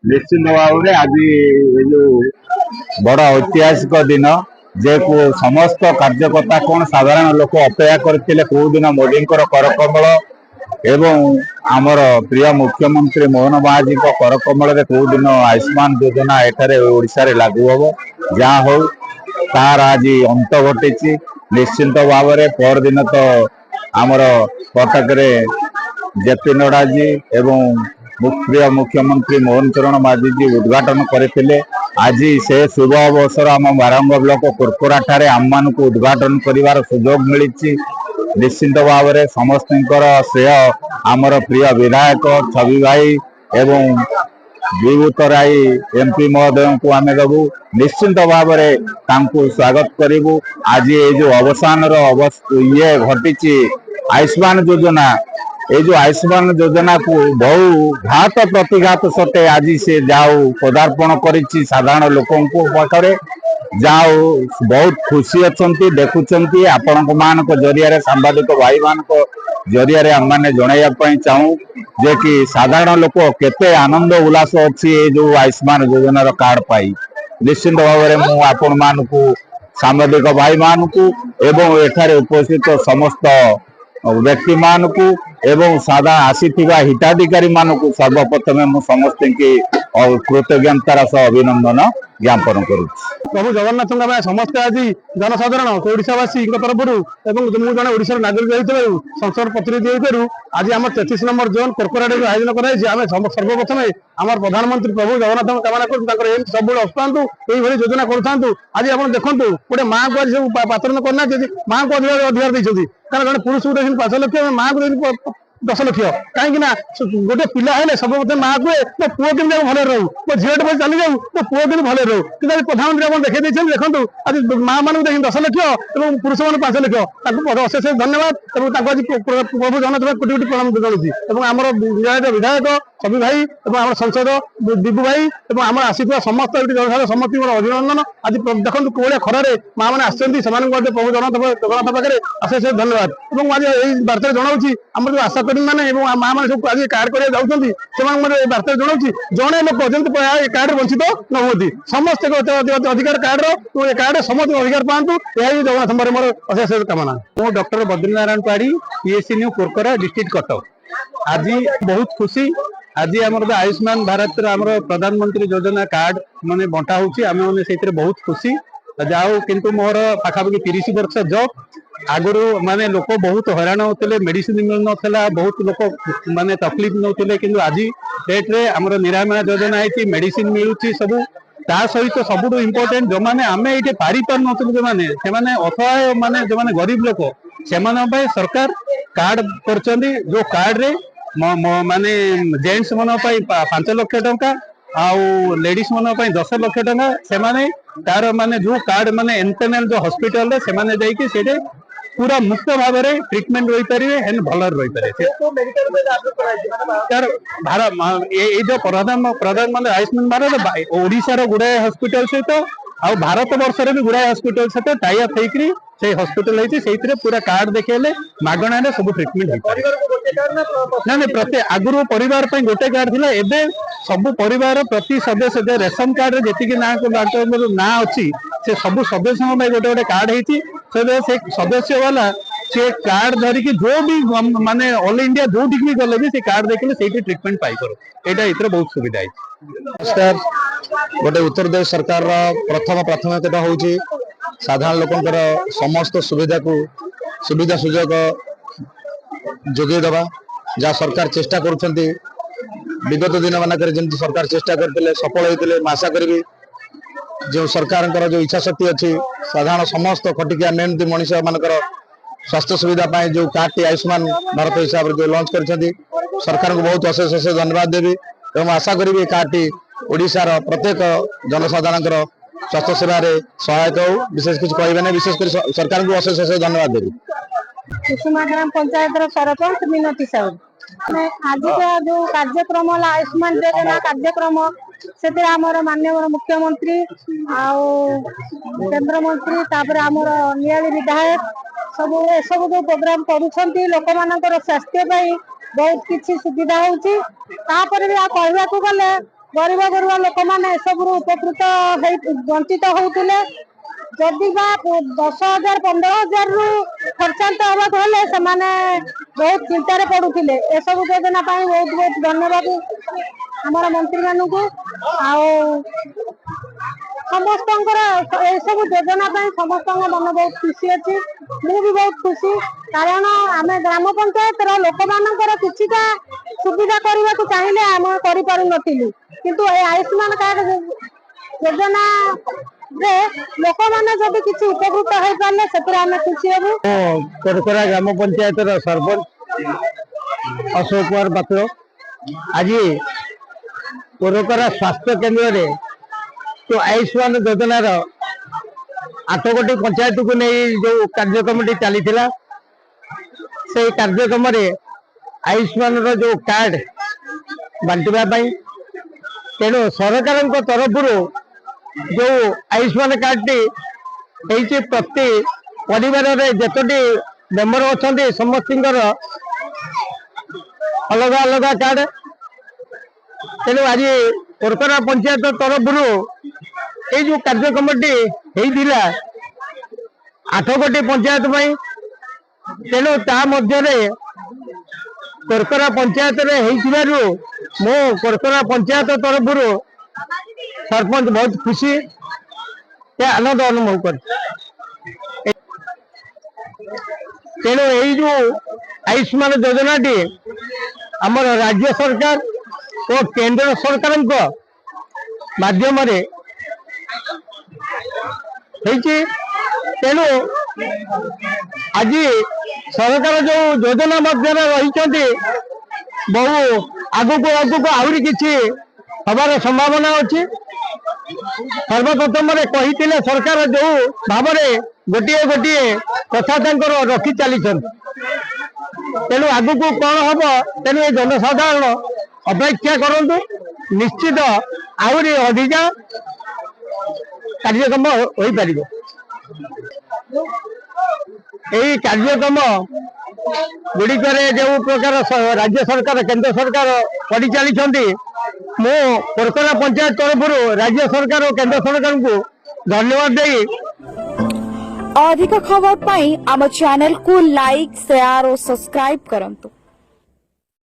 निश्चित भाव में आज जो बड़ ऐतिहासिक दिन जे समस्त कार्यकर्ता कौन साधारण लोक अपेक्षा करते कौ दिन मोदी करकमल एवं आमर प्रिय मुख्यमंत्री मोहन महाजी करकमल कौ दिन आयुष्मान योजना एठारे ओडिशा रे लागू हम जहाँ हो तार आज अंत घटी निश्चिंत भाव में पर दिन तो आमर कटक जेपी नड्डा जी एवं प्रिय मुख्यमंत्री मोहन चरण माझी जी उद्घाटन करते आज से शुभ अवसर आम बारंग ब्लॉक कुरकुरा ठारे आम मान उद्घाटन कर सुजोग मिली निश्चिंत भाव में समस्त श्रेय आमर प्रिय विधायक छवि भाई एवं विभूत राय एमपी महोदय को आम देवु निश्चिंत भाव में स्वागत करूँ। आज ये जो अवसान ये घटी आयुष्मान योजना ये जो आयुष्मान योजना को बहु घात प्रतिघात सटे आज से जाओ पदार्पण कर साधारण लोकों पाखे जाओ बहुत खुशी अच्छा देखुं आपण मान जरिया सांबादिक भाई मान जरिया आम मैंने जनवाई चाहूँ जे कि साधारण लोक केते आनंद उल्लास अच्छी जो आयुष्मान योजनार कार्ड पाई निश्चिंत भाव में मुझे आपण मान सांबादिक भाई मान एवं एठारे उपस्थित समस्त व्यक्ति मान एवं सादा आसी हिताधिकारी मान सर्वप्रथमे मु समस्त की कृतज्ञतार सह अभिनंदन ज्ञापन करुँ। प्रभु जगन्नाथ समस्ते आज जनसाधारण ओडावासी तरफ मुझे जन ओडार नागरिक हो संसद प्रतिनिधि हो आज आम 33 नंबर जोन कोरकोराडे आयोजन कराई सर्वप्रथम आम प्रधानमंत्री प्रभु जगन्नाथ कामना कर सब असुता ये योजना करूँ। आज आप देखो गोटे माँ को आज सब पाचन करना माँ को अधिकार देखते कारण जन पुरुष को 5 लक्ष माँ को 10 लक्ष कहीं गोटे पिला है सब माँ कहे मो पुओ केमी भले रहू मो झीटे बस चली जाऊ मो पुओ केमी भले रहू कि प्रधानमंत्री आप देखते देखो आज माँ मान देख 10 लक्ष और पुरुष मान 5 लक्ष अशेष धन्यवाद और आज प्रभु जगन्नाथ कोटि कोटि प्रणाम जनाऊँ। आमर विधायक छवि भाई और सांसद दिबू भाई और आम आसी समस्त जनसाधारण समस्त अभिनंदन आज देखो कौन खरारे माँ मैंने आसती प्रभु जगन्नाथ पाखे अशेष धन्यवाद और आज यही बार्ता जनाऊँ आम जो आशा कर्मी मैंने माँ मैंने सब आज कार्ड कर जाऊँगी से बार्ता जनाऊँ जड़े लोक जमी कार्ड वंचित न होती समस्त अधिकार कार्ड कार्ड समस्त अधिकार पातु यही जगन्नाथ मोर अशेष कामना। मु डॉक्टर बद्रीनारायण पाड़ी पीएससी न्यू कोरकोरा डिस्ट्रिक्ट कटक आज बहुत खुशी आज आम आयुष्मान भारत प्रधानमंत्री योजना कार्ड माने बंटा होती बहुत खुशी जाओ किंतु मोर पाखापाखि 30 वर्ष जॉब आगुरी माने लोक बहुत हैरान होते मेडिसिन मिल ना बहुत लोक माने तकलीफ नौते कि आज डेट रे आमर निरामय योजना है मेडिसिन मिलूँ सब ता सहित सब इम्पोर्टेंट जो मैंने आम ये पारि पार नु जो मैंने असहाय माने जो मैंने गरीब लोक से सरकार कार्ड कर जो कार्ड रे माने जेंट्स मन 5 लाख टंका आउ लेडीज मन 10 लाख टंका से माने तार माने जो कार्ड माने एंटरनल जो हॉस्पिटल रे से माने जाइए से पूरा मुक्त भाव में ट्रिटमेंट रही पारे एंड भल रही पारे ये जो प्रधानमंत्री आयुष्मान भारत ओडिशार गुड़ाए हॉस्पिटल सहित आ भारत वर्ष भी गुड़ाए हॉस्पिटल सहित टाई अप होकर से हॉस्पिटल होती पूरा कार्ड देखेले मागणा सब ट्रिटमेंट ना प्रत्येक आगुरी परिवार गोटे कार्ड थिला एबे सब परिवार प्रति सदस्य रेशन कार्ड जी ना ना अच्छी से सब सदस्य गोटे गोटे कार्ड होती से सदस्य वाला से कार्ड धरिकी जो भी माने ऑल इंडिया जो भी गले भी से कार्ड देखले से ट्रिटमेंट पाई करो एटा इतरे बहुत सुविधा है। नमस्कार गोटे उत्तर प्रदेश सरकार प्रथम प्राथमिकता होची साधारण लोकंकर समस्त सुविधा को सुविधा सुजोग जोगे दबा जहाँ सरकार चेष्टा करुछंती विगत दिन मानक जमी सरकार चेष्टा करते सफल होते आशा करी जो सरकार जो इच्छा शक्ति अच्छी साधारण समस्त खटिकिया मेहनती मनीष मानकर स्वास्थ्य सुविधा पाए जो कार्ड टी आयुष्मान भारत हिसाब से जो लॉन्च कर सरकार को बहुत अशेष अशेष धन्यवाद देवी और आशा करी कार्ड टी ओडिशार प्रत्येक जनसाधारण स्वास्थ्य सेवा सहायक हो विशेष किसी कहना विशेषकर सरकार को अशेष अशेष धन्यवाद देवी। कुसुमा ग्राम पंचायत सरपंच मिनती साहू आज का जो कार्यक्रम आयुष्मान योजना कार्यक्रम से माननीय मुख्यमंत्री केंद्र मंत्री तापर आमर नियाली विधायक सब सब जो प्रोग्राम करुँच लोक मान स्वास्थ्य बहुत किसी सुविधा होती भी कहवाक गले गरीब गरीब लोक मैंने एसबू उपकृत वंचित होते जदि बा 10,000 15,000 रु खर्चांत हवा हेले से बहुत चिंतार पड़ुले एसबू योजना बहुत बहुत धन्यवाद हमारा मंत्री मान को समस्त सब योजना समस्त मन बहुत खुशी अच्छी मु भी बहुत खुशी कारण आम ग्राम पंचायत लोक मानकर किछिटा सुविधा करने को चाहिए आम करूँ किंतु आयुष्मान कार्ड योजना रे लोक मैंने जब किसी उपकृत हो पारे से खुशी हूँ। कोरकोरा ग्राम पंचायत सरपंच अशोक कुमार पात्र आज कोरकोरा स्वास्थ्य केन्द्र रे तो आयुष्मान योजनार 8 गोटी पंचायत को नहीं जो कार्यक्रम चली से कार्यक्रम आयुष्मान जो कार्ड बांटापी तेणु सरकार तरफ जो आयुष्मान कार्ड टी प्रति परिवार जतटी मेम्बर अच्छा समस्त अलग अलग कार्ड तेणु आज कोरकोरा पंचायत तरफ ये जो कार्यक्रम टी 8 गोटी पंचायत तेणु ता मध्य कोरकोरा पंचायत मो कोरकोरा पंचायत तरफ सरपंच बहुत खुशी आनंद अनुभव कर तेणु यही जो आयुष्मान योजना टी आम राज्य सरकार और केंद्र सरकार माध्यम तेणु आज सरकार जो योजना मध्य रही बहु आगु आगु आहरी किसी हबार संभावना अच्छी सर्वप्रथम कही सरकार जो भाव गोटे गोटे कथा रखी चली तेणु आगु कौन हम तेणु ये जनसाधारण अपेक्षा करूँ निश्चित आहरी अधिका कार्यक्रम हो पार यही कार्यक्रम गुड़िक जो प्रकार राज्य सरकार केंद्र सरकार परिचाली मु कोरकोरा पंचायत तरफ राज्य सरकार और केंद्र सरकार को धन्यवाद दे अधिक खबर पाई आम चैनल को लाइक शेयर और सब्सक्राइब करंतु।